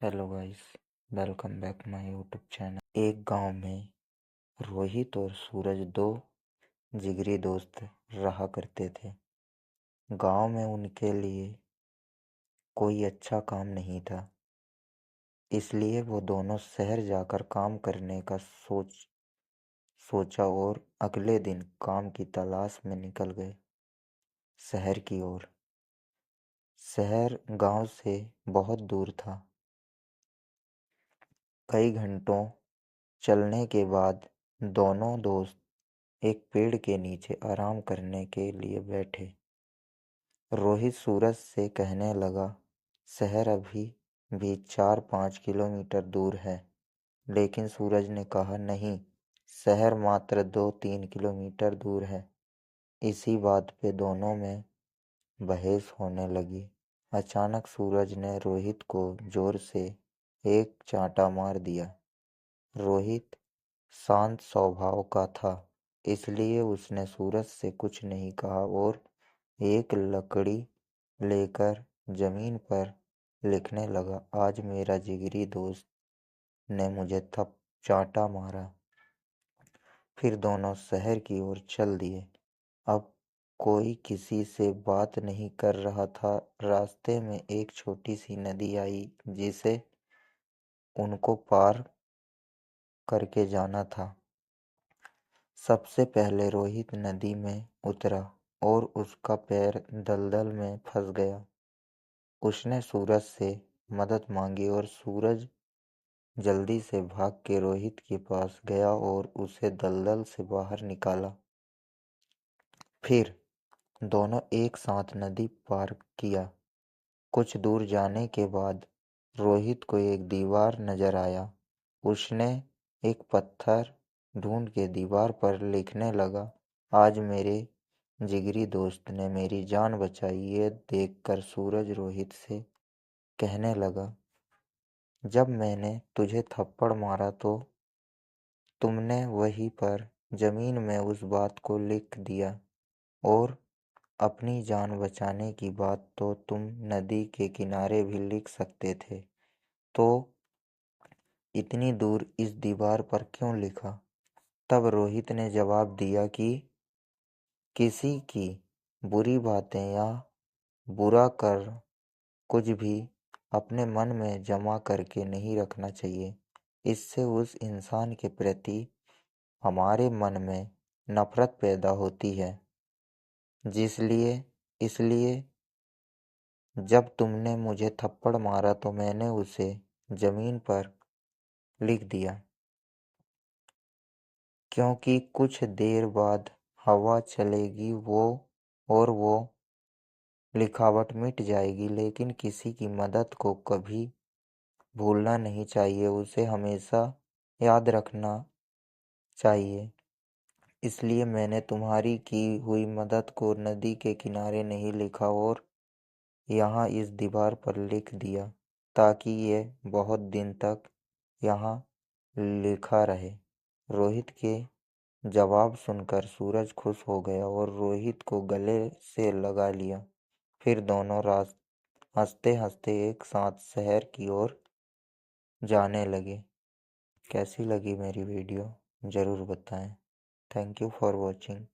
Hello guys, welcome back my YouTube channel. एक गांव में रोहित और सूरज दो जिगरी दोस्त रहा करते थे। गांव में उनके लिए कोई अच्छा काम नहीं था, इसलिए वो दोनों शहर जाकर काम करने का सोचा और अगले दिन काम की तलाश में निकल गए शहर की ओर। शहर गांव से बहुत दूर था। कई घंटों चलने के बाद दोनों दोस्त एक पेड़ के नीचे आराम करने के लिए बैठे। रोहित सूरज से कहने लगा, शहर अभी भी 4-5 किलोमीटर दूर है। लेकिन सूरज ने कहा, नहीं, शहर मात्र 2-3 किलोमीटर दूर है। इसी बात पे दोनों में बहस होने लगी। अचानक सूरज ने रोहित को जोर से एक चांटा मार दिया। रोहित शांत स्वभाव का था, इसलिए उसने सूरज से कुछ नहीं कहा और एक लकड़ी लेकर जमीन पर लिखने लगा, आज मेरा जिगरी दोस्त ने मुझे चांटा मारा। फिर दोनों शहर की ओर चल दिए। अब कोई किसी से बात नहीं कर रहा था। रास्ते में एक छोटी सी नदी आई जिसे उनको पार करके जाना था। सबसे पहले रोहित नदी में उतरा और उसका पैर दलदल में फंस गया। उसने सूरज से मदद मांगी और सूरज जल्दी से भाग के रोहित के पास गया और उसे दलदल से बाहर निकाला। फिर दोनों एक साथ नदी पार किया। कुछ दूर जाने के बाद रोहित को एक दीवार नजर आया। उसने एक पत्थर ढूंढ के दीवार पर लिखने लगा, आज मेरे जिगरी दोस्त ने मेरी जान बचाई। ये देखकर सूरज रोहित से कहने लगा, जब मैंने तुझे थप्पड़ मारा तो तुमने वहीं पर जमीन में उस बात को लिख दिया, और अपनी जान बचाने की बात तो तुम नदी के किनारे भी लिख सकते थे, तो इतनी दूर इस दीवार पर क्यों लिखा? तब रोहित ने जवाब दिया कि किसी की बुरी बातें या बुरा कर कुछ भी अपने मन में जमा करके नहीं रखना चाहिए। इससे उस इंसान के प्रति हमारे मन में नफरत पैदा होती है। इसलिए जब तुमने मुझे थप्पड़ मारा तो मैंने उसे जमीन पर लिख दिया, क्योंकि कुछ देर बाद हवा चलेगी और वो लिखावट मिट जाएगी। लेकिन किसी की मदद को कभी भूलना नहीं चाहिए, उसे हमेशा याद रखना चाहिए। इसलिए मैंने तुम्हारी की हुई मदद को नदी के किनारे नहीं लिखा और यहाँ इस दीवार पर लिख दिया, ताकि ये बहुत दिन तक यहाँ लिखा रहे। रोहित के जवाब सुनकर सूरज खुश हो गया और रोहित को गले से लगा लिया। फिर दोनों हंसते हंसते एक साथ शहर की ओर जाने लगे। कैसी लगी मेरी वीडियो ज़रूर बताएं। Thank you for watching.